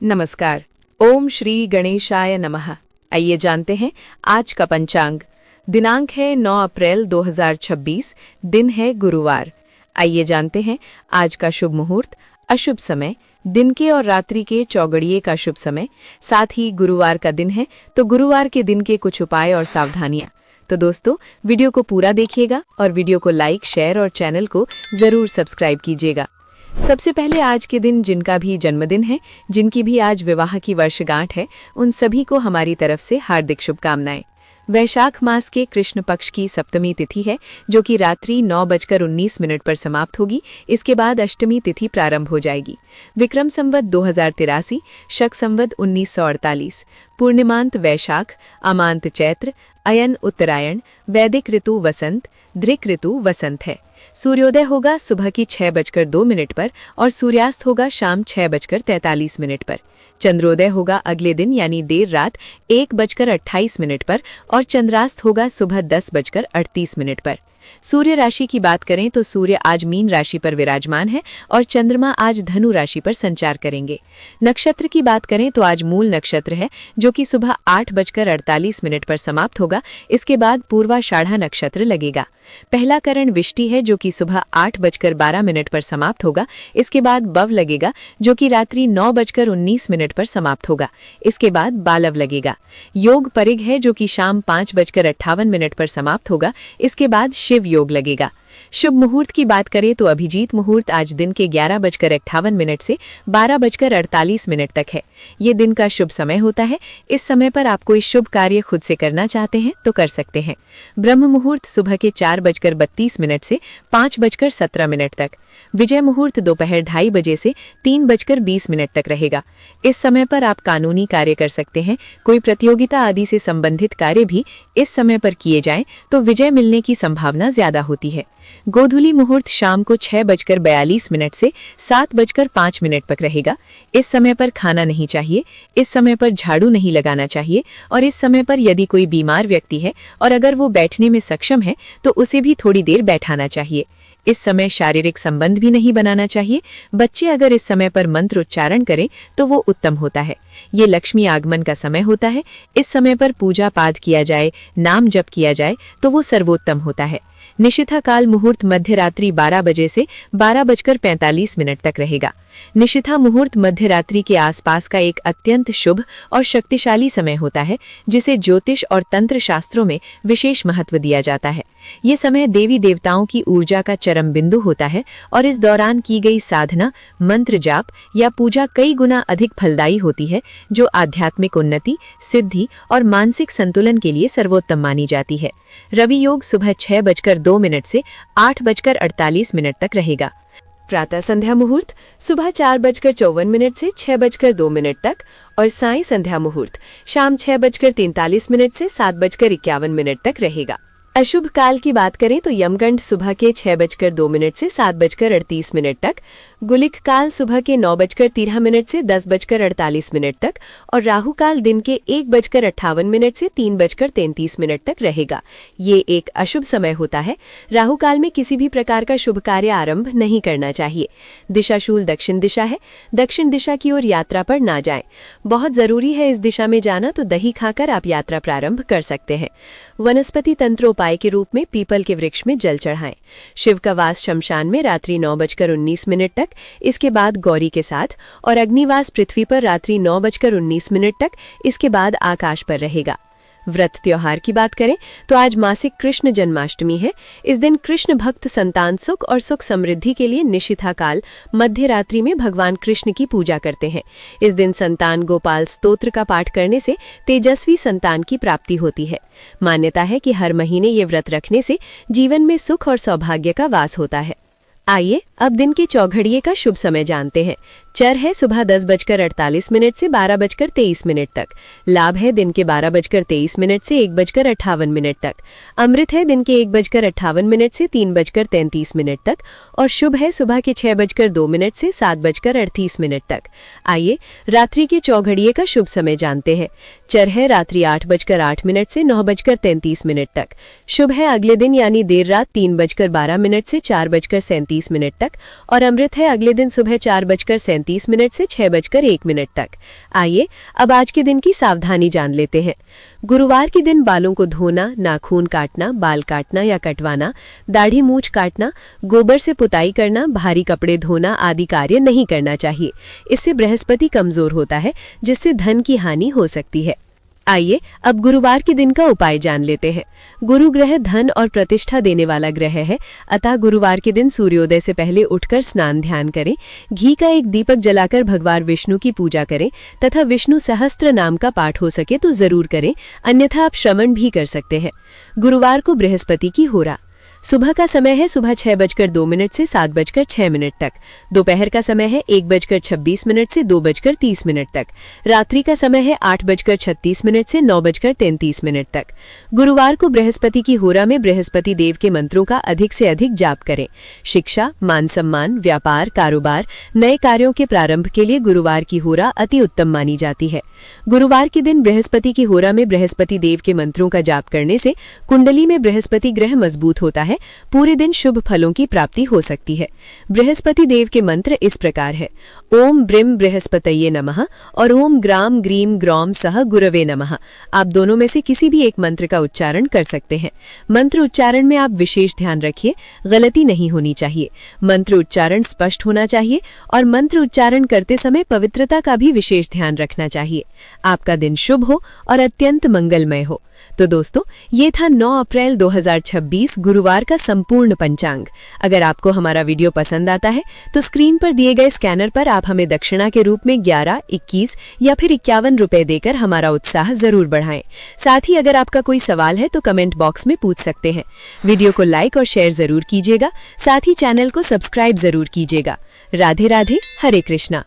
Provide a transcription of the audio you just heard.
नमस्कार। ओम श्री गणेशाय नमः। आइए जानते हैं आज का पंचांग। दिनांक है 9 अप्रैल 2026, दिन है गुरुवार। आइए जानते हैं आज का शुभ मुहूर्त, अशुभ समय, दिन के और रात्रि के चौगड़िए का शुभ समय, साथ ही गुरुवार का दिन है तो गुरुवार के दिन के कुछ उपाय और सावधानियां। तो दोस्तों, वीडियो को पूरा देखिएगा और वीडियो को लाइक, शेयर और चैनल को जरूर सब्सक्राइब कीजिएगा। सबसे पहले आज के दिन जिनका भी जन्मदिन है, जिनकी भी आज विवाह की वर्षगांठ है, उन सभी को हमारी तरफ से हार्दिक शुभकामनाएं। वैशाख मास के कृष्ण पक्ष की सप्तमी तिथि है, जो कि रात्रि 9:19 पर समाप्त होगी। इसके बाद अष्टमी तिथि प्रारंभ हो जाएगी। विक्रम संवत 2083, शक संवत 1948, पूर्णिमांत वैशाख, अमांत चैत्र, अयन उत्तरायण, वैदिक ऋतु वसंत, दृक ऋतु वसंत है। सूर्योदय होगा सुबह की 6:02 पर और सूर्यास्त होगा शाम 6:43 पर। चंद्रोदय होगा अगले दिन यानी देर रात 1:28 पर और चंद्रास्त होगा सुबह 10:38 पर। सूर्य राशि की बात करें तो सूर्य आज मीन राशि पर विराजमान है और चंद्रमा आज धनु राशि पर संचार करेंगे। नक्षत्र की बात करें तो आज मूल नक्षत्र है, जो कि सुबह 8:48 पर समाप्त होगा। इसके बाद पूर्वाषाढ़ा नक्षत्र लगेगा। पहला करण विष्टि है, जो कि सुबह 8:12 पर समाप्त होगा। इसके बाद बव लगेगा, जो कि रात्रि 9:19 पर समाप्त होगा। इसके बाद बालव लगेगा। योग परिग है, जो कि शाम 5:58 पर समाप्त होगा। इसके बाद शिव योग लगेगा। शुभ मुहूर्त की बात करें तो अभिजीत मुहूर्त आज दिन के 11:51 से 12:48 तक है। ये दिन का शुभ समय होता है। इस समय पर आप कोई शुभ कार्य खुद से करना चाहते हैं तो कर सकते हैं। ब्रह्म मुहूर्त सुबह के 4:32 से 5:17 तक। विजय मुहूर्त दोपहर 2:30 बजे से 3:20 तक रहेगा। इस समय पर आप कानूनी कार्य कर सकते हैं। कोई प्रतियोगिता आदि से संबंधित कार्य भी इस समय पर किए जाएं तो विजय मिलने की संभावना ज्यादा होती है। गोधूली मुहूर्त शाम को 6:42 से 7:05 तक रहेगा। इस समय पर खाना नहीं चाहिए, इस समय पर झाड़ू नहीं लगाना चाहिए और इस समय पर यदि कोई बीमार व्यक्ति है और अगर वो बैठने में सक्षम है तो उसे भी थोड़ी देर बैठाना चाहिए। इस समय शारीरिक संबंध भी नहीं बनाना चाहिए। बच्चे अगर इस समय पर मंत्र उच्चारण करें तो वो उत्तम होता है। ये लक्ष्मी आगमन का समय होता है। इस समय पर पूजा पाठ किया जाए, नाम जप किया जाए तो वो सर्वोत्तम होता है। निशिथा काल मुहूर्त मध्य रात्रि 12 बजे से 12:45 तक रहेगा। निशिथा मुहूर्त मध्य रात्रि के आसपास का एक अत्यंत शुभ और शक्तिशाली समय होता है, जिसे ज्योतिष और तंत्र शास्त्रों में विशेष महत्व दिया जाता है। ये समय देवी देवताओं की ऊर्जा का चरम बिंदु होता है और इस दौरान की गई साधना, मंत्र जाप या पूजा कई गुना अधिक फलदायी होती है, जो आध्यात्मिक उन्नति, सिद्धि और मानसिक संतुलन के लिए सर्वोत्तम मानी जाती है। रवि योग सुबह 6:02 से 8:48 तक रहेगा। प्रातः संध्या मुहूर्त सुबह 4:54 से 6:02 तक और सायं संध्या मुहूर्त शाम 6:43 से 7:51 तक रहेगा। अशुभ काल की बात करें तो यमगंड सुबह के 6:02 से 7:38 तक, गुलिक काल सुबह के 9:13 से 10:48 तक और राहु काल दिन के 1:58 से 3:33 तक रहेगा। ये एक अशुभ समय होता है। राहु काल में किसी भी प्रकार का शुभ कार्य आरंभ नहीं करना चाहिए। दिशाशूल दक्षिण दिशा है। दक्षिण दिशा की ओर यात्रा पर ना जाएं। बहुत जरूरी है इस दिशा में जाना, तो दही खाकर आप यात्रा प्रारंभ कर सकते हैं। वनस्पति तंत्र उपाय के रूप में पीपल के वृक्ष में जल चढ़ाएं। शिव का वास शमशान में रात्रि 9:19 तक, इसके बाद गौरी के साथ, और अग्निवास पृथ्वी पर रात्रि 9:19 तक, इसके बाद आकाश पर रहेगा। व्रत त्योहार की बात करें तो आज मासिक कृष्ण जन्माष्टमी है। इस दिन कृष्ण भक्त संतान सुख और सुख समृद्धि के लिए निशिथा काल मध्य रात्रि में भगवान कृष्ण की पूजा करते हैं। इस दिन संतान गोपाल स्तोत्र का पाठ करने से तेजस्वी संतान की प्राप्ति होती है। मान्यता है कि हर महीने ये व्रत रखने से जीवन में सुख और सौभाग्य का वास होता है। आइए अब दिन के चौघड़िए का शुभ समय जानते हैं। चर है सुबह 10:48 से 12:23 तक। लाभ है दिन के 12:23 से 1:58 तक। अमृत है दिन के 1:58 से 3:33 तक और शुभ है सुबह के 6:02 से 7:38 तक। आइए रात्रि के चौघड़िए का शुभ समय जानते हैं। चर है रात्रि 8:08 से 9:33 तक। शुभ है अगले दिन यानी देर रात 3:12 से 4:37 तक और अमृत है अगले दिन सुबह 4:37 5:35 से 6:01 तक। आइए अब आज के दिन की सावधानी जान लेते हैं। गुरुवार के दिन बालों को धोना, नाखून काटना, बाल काटना या कटवाना, दाढ़ी मूंछ काटना, गोबर से पुताई करना, भारी कपड़े धोना आदि कार्य नहीं करना चाहिए। इससे बृहस्पति कमजोर होता है, जिससे धन की हानि हो सकती है। आइए अब गुरुवार के दिन का उपाय जान लेते हैं। गुरु ग्रह धन और प्रतिष्ठा देने वाला ग्रह है, अतः गुरुवार के दिन सूर्योदय से पहले उठकर स्नान ध्यान करें, घी का एक दीपक जलाकर भगवान विष्णु की पूजा करें तथा विष्णु सहस्त्र नाम का पाठ हो सके तो जरूर करें, अन्यथा आप श्रवण भी कर सकते हैं। गुरुवार को बृहस्पति की होरा। सुबह का समय है सुबह 6:02 से 7:06 तक। दोपहर का समय है 1:26 से 2:30 तक। रात्रि का समय है 8:36 से 9:33 तक। गुरुवार को बृहस्पति की होरा में बृहस्पति देव के मंत्रों का अधिक से अधिक जाप करें। शिक्षा, मान सम्मान, व्यापार, कारोबार, नए कार्यों के प्रारंभ के लिए गुरुवार की होरा अति उत्तम मानी जाती है। गुरुवार के दिन बृहस्पति की होरा में बृहस्पति देव के मंत्रों का जाप करने से कुंडली में बृहस्पति ग्रह मजबूत होता है, पूरे दिन शुभ फलों की प्राप्ति हो सकती है। बृहस्पति देव के मंत्र इस प्रकार है: ओम ब्रिम बृहस्पतये नमः और ओम ग्राम ग्रीम ग्रौम सह गुरवे नमः। आप दोनों में से किसी भी एक मंत्र का उच्चारण कर सकते हैं। मंत्र उच्चारण में आप विशेष ध्यान रखिए, गलती नहीं होनी चाहिए। मंत्र उच्चारण स्पष्ट होना चाहिए और मंत्र उच्चारण करते समय पवित्रता का भी विशेष ध्यान रखना चाहिए। आपका दिन शुभ हो और अत्यंत मंगलमय हो। तो दोस्तों, ये था 9 अप्रैल 2026 गुरुवार का संपूर्ण पंचांग। अगर आपको हमारा वीडियो पसंद आता है तो स्क्रीन पर दिए गए स्कैनर पर आप हमें दक्षिणा के रूप में 11, 21 या फिर 51 रुपए देकर हमारा उत्साह जरूर बढ़ाएं। साथ ही अगर आपका कोई सवाल है तो कमेंट बॉक्स में पूछ सकते हैं। वीडियो को लाइक और शेयर जरूर कीजिएगा, साथ ही चैनल को सब्सक्राइब जरूर कीजिएगा। राधे राधे, हरे कृष्णा।